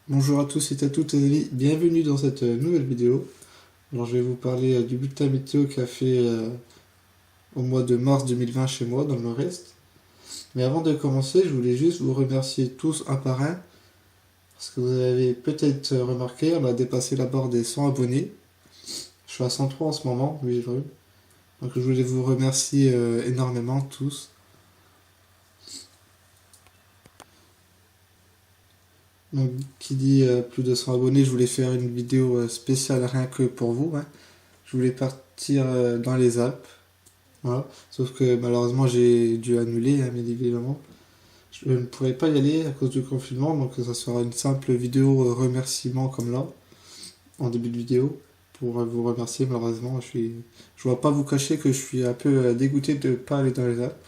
Bonjour à tous et à toutes les amis, bienvenue dans cette nouvelle vidéo. Alors je vais vous parler du bulletin météo qu'a fait au mois de mars 2020 chez moi dans le Nord-Est. Mais avant de commencer, je voulais juste vous remercier tous un par un. Parce que vous avez peut-être remarqué, on a dépassé la barre des 100 abonnés. Je suis à 103 en ce moment, oui, vrai. Donc je voulais vous remercier énormément tous. Donc qui dit plus de 100 abonnés, je voulais faire une vidéo spéciale rien que pour vous, hein. Je voulais partir dans les Alpes. Voilà. Sauf que malheureusement j'ai dû annuler, hein, bien évidemment. Je ne pourrais pas y aller à cause du confinement, donc ça sera une simple vidéo remerciement comme là, en début de vidéo, pour vous remercier. Malheureusement, je vois pas vous cacher que je suis un peu dégoûté de ne pas aller dans les Alpes,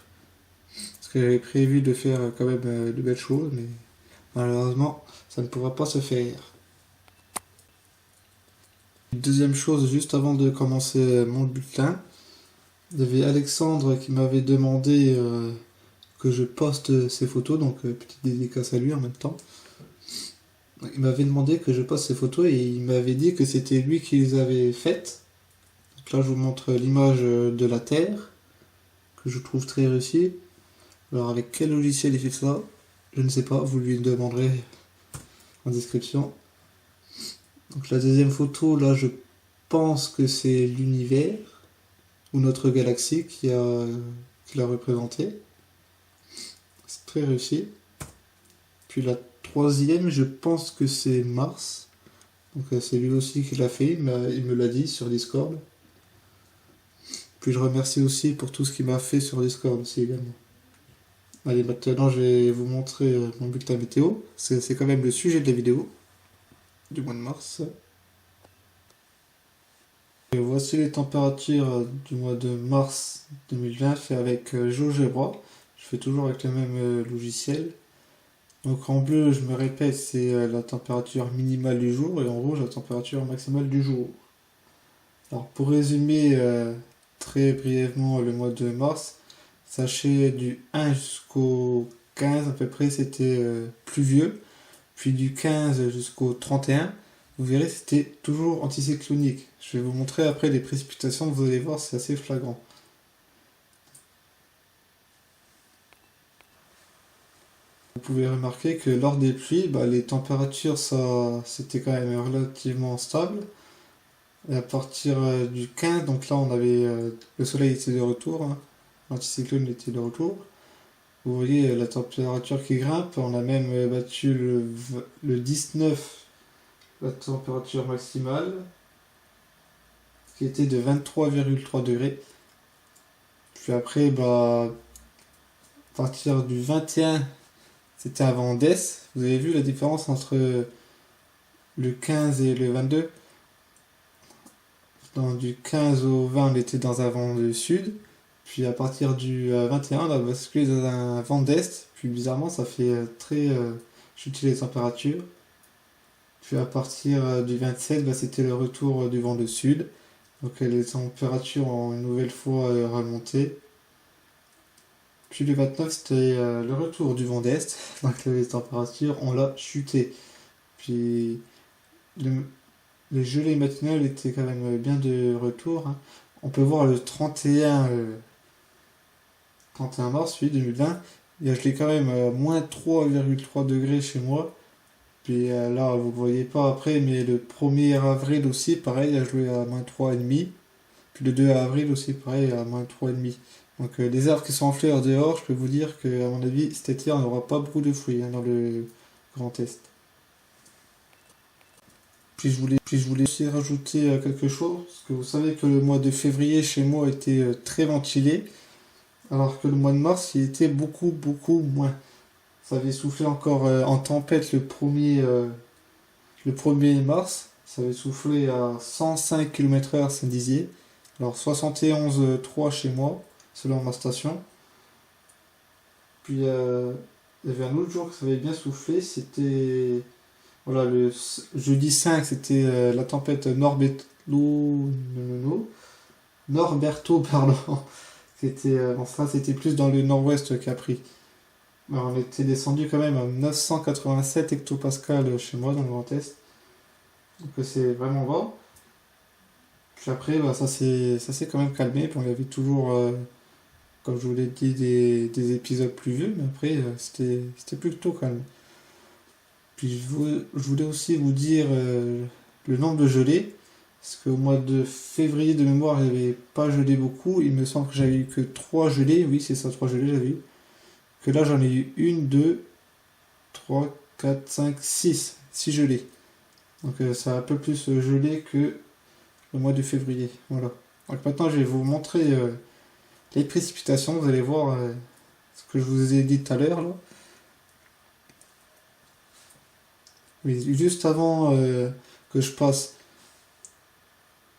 parce que j'avais prévu de faire quand même de belles choses, mais malheureusement ça ne pourra pas se faire. Deuxième chose, juste avant de commencer mon bulletin, il y avait Alexandre qui m'avait demandé que je poste ses photos, donc petite dédicace à lui en même temps. Il m'avait demandé que je poste ses photos et il m'avait dit que c'était lui qui les avait faites. Donc là je vous montre l'image de la Terre, que je trouve très réussie. Alors avec quel logiciel il fait ça, je ne sais pas, vous lui demanderez en description. Donc la deuxième photo, là je pense que c'est l'univers, ou notre galaxie qui l'a représenté. C'est très réussi. Puis la troisième, je pense que c'est Mars. Donc c'est lui aussi qui l'a fait, il me l'a dit sur Discord. Puis je remercie aussi pour tout ce qu'il m'a fait sur Discord aussi également. Allez, maintenant je vais vous montrer mon bulletin météo. C'est quand même le sujet de la vidéo du mois de mars. Et voici les températures du mois de mars 2020 fait avec GeoGebra. Je fais toujours avec le même logiciel. Donc en bleu, je me répète, c'est la température minimale du jour et en rouge, la température maximale du jour. Alors pour résumer très brièvement le mois de mars, sachez du 1 jusqu'au 15 à peu près c'était pluvieux, puis du 15 jusqu'au 31, vous verrez c'était toujours anticyclonique. Je vais vous montrer après les précipitations, vous allez voir c'est assez flagrant. Vous pouvez remarquer que lors des pluies, les températures c'était quand même relativement stable. Et à partir du 15, donc là on avait le soleil était de retour, hein, l'anticyclone était de retour. Vous voyez la température qui grimpe, on a même battu le 19, la température maximale, qui était de 23,3 degrés. Puis après, à partir du 21, c'était un vent d'est. Vous avez vu la différence entre le 15 et le 22? Du 15 au 20, on était dans un vent de sud. Puis à partir du 21, on a basculé dans un vent d'est. Puis bizarrement, ça fait très chuter les températures. Puis à partir du 27, c'était le retour du vent de sud. Donc les températures ont une nouvelle fois remonté. Puis le 29, c'était le retour du vent d'est. Donc les températures ont là chuté. Puis les gelées matinales étaient quand même bien de retour, hein. On peut voir le 31 mars 2020, il a gelé quand même moins 3,3 degrés chez moi. Puis là, vous ne voyez pas après, mais le 1er avril aussi, pareil, il a gelé à moins 3,5. Puis le 2 avril aussi, pareil, à moins 3,5. Donc les arbres qui sont en fleurs dehors, je peux vous dire qu'à mon avis, cet été, on n'aura pas beaucoup de fruits, hein, dans le Grand Est. Puis je voulais aussi rajouter quelque chose, parce que vous savez que le mois de février chez moi était très ventilé, alors que le mois de mars il était beaucoup moins. Ça avait soufflé encore en tempête le 1er Le 1er mars, ça avait soufflé à 105 km/h, ça disait. Alors 71,3 chez moi, selon ma station. Puis il y avait un autre jour que ça avait bien soufflé, c'était... Voilà, le jeudi 5, c'était la tempête Norberto, pardon. Enfin, c'était plus dans le nord-ouest qu'Apri. Alors, on était descendu quand même à 987 hectopascales chez moi dans le Grand Est. Donc c'est vraiment bas. Puis après, bah, ça s'est quand même calmé. Puis on avait toujours, comme je vous l'ai dit, des épisodes pluvieux. Mais après, c'était plutôt calme. Puis je voulais aussi vous dire le nombre de gelées. Parce qu'au mois de février de mémoire, il n'y avait pas gelé beaucoup. Il me semble que j'avais eu que 3 gelées. Oui, c'est ça, 3 gelées j'avais eu. Que là, j'en ai eu 1, 2, 3, 4, 5, 6. 6 gelées. Donc ça a un peu plus gelé que le mois de février. Voilà. Donc maintenant, je vais vous montrer les précipitations. Vous allez voir ce que je vous ai dit tout à l'heure, là. Mais juste avant que je passe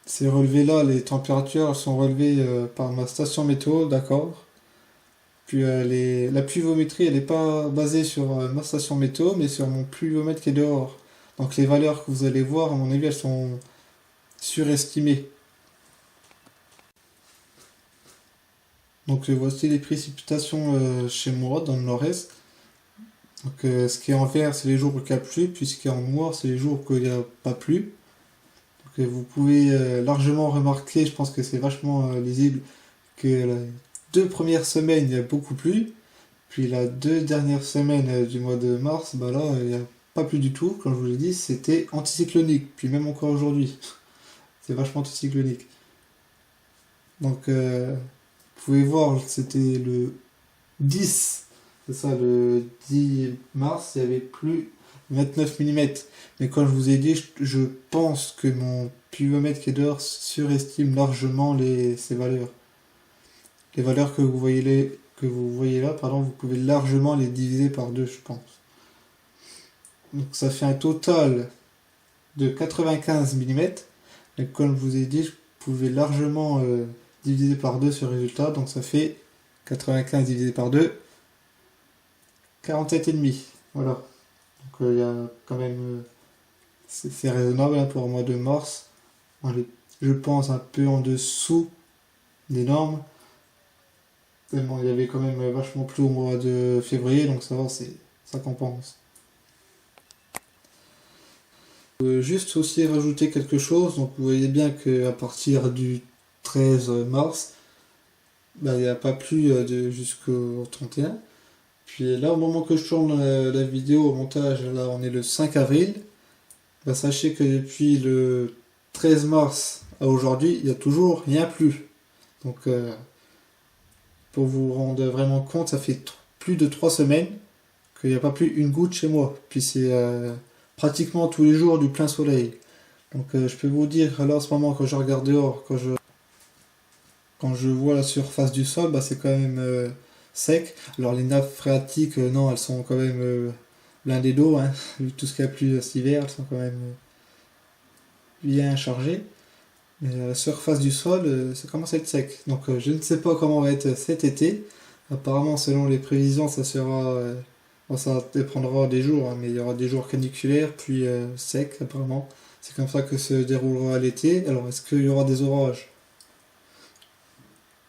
ces relevés-là, les températures sont relevées par ma station météo, d'accord. Puis la pluviométrie, elle n'est pas basée sur ma station météo, mais sur mon pluviomètre qui est dehors. Donc les valeurs que vous allez voir, à mon avis, elles sont surestimées. Donc voici les précipitations chez moi, dans le nord-est. Donc ce qui est en vert, c'est les jours où il y a plu, puis ce qui est en noir, c'est les jours où il n'y a pas plu. Donc vous pouvez largement remarquer, je pense que c'est vachement lisible, que les 2 premières semaines, il y a beaucoup plu. Puis la 2 dernières semaines du mois de mars, bah là, il n'y a pas plu du tout. Comme je vous l'ai dit, c'était anticyclonique. Puis même encore aujourd'hui, c'est vachement anticyclonique. Donc vous pouvez voir, c'était le 10, c'est ça, le 10 mars, il n'y avait plus 29 mm. Mais comme je vous ai dit, je pense que mon pluviomètre qui est dehors surestime largement ces valeurs. Les valeurs que vous voyez là, pardon, vous pouvez largement les diviser par 2, je pense. Donc ça fait un total de 95 mm. Et comme je vous ai dit, je pouvais largement diviser par 2 ce résultat. Donc ça fait 95 divisé par 2, 47,5. Voilà. Donc il y a quand même... c'est raisonnable hein, pour le mois de mars. Je pense un peu en dessous des normes. Tellement il y avait quand même vachement plus au mois de février, donc ça va, ça compense. Juste aussi rajouter quelque chose, donc vous voyez bien qu'à partir du 13 mars, bah, il n'y a pas plu jusqu'au 31. Puis là, au moment que je tourne la vidéo au montage, là on est le 5 avril, bah, sachez que depuis le 13 mars à aujourd'hui, il n'y a toujours rien plu. Donc pour vous rendre vraiment compte, ça fait plus de 3 semaines qu'il n'y a pas plu une goutte chez moi. Puis c'est pratiquement tous les jours du plein soleil. Donc je peux vous dire, là en ce moment, quand je regarde dehors, quand je vois la surface du sol, bah, c'est quand même sec. Alors les nappes phréatiques, non, elles sont quand même blindées d'eau, hein. Vu tout ce qu'il y a plu cet hiver, elles sont quand même bien chargées. Mais la surface du sol, ça commence à être sec. Donc je ne sais pas comment va être cet été. Apparemment, selon les prévisions, ça sera... bon, ça dépendra des jours, hein, mais il y aura des jours caniculaires, puis secs apparemment. C'est comme ça que se déroulera l'été. Alors, est-ce qu'il y aura des orages?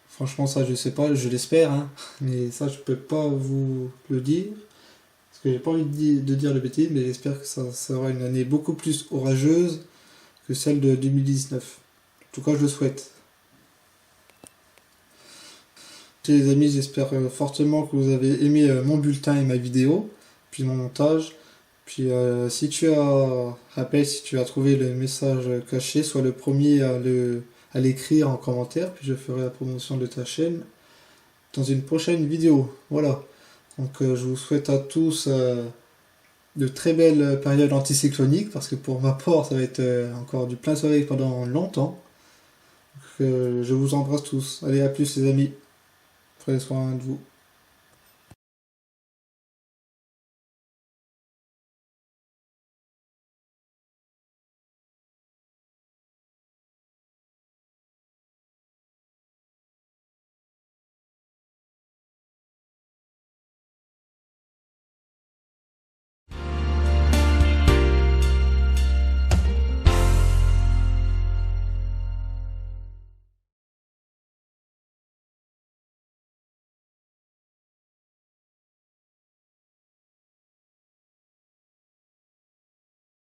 Franchement, ça, je sais pas, je l'espère, hein, mais ça, je peux pas vous le dire. Parce que j'ai pas envie de dire le bêtise, mais j'espère que ça sera une année beaucoup plus orageuse que celle de 2019. En tout cas, je le souhaite. Les amis, j'espère fortement que vous avez aimé mon bulletin et ma vidéo, puis mon montage. Puis si tu as trouvé le message caché, sois le premier à l'écrire en commentaire, puis je ferai la promotion de ta chaîne dans une prochaine vidéo. Voilà. Donc je vous souhaite à tous de très belles périodes anticycloniques, parce que pour ma part, ça va être encore du plein soleil pendant longtemps. Donc, je vous embrasse tous. Allez, à plus les amis. Prenez soin de vous.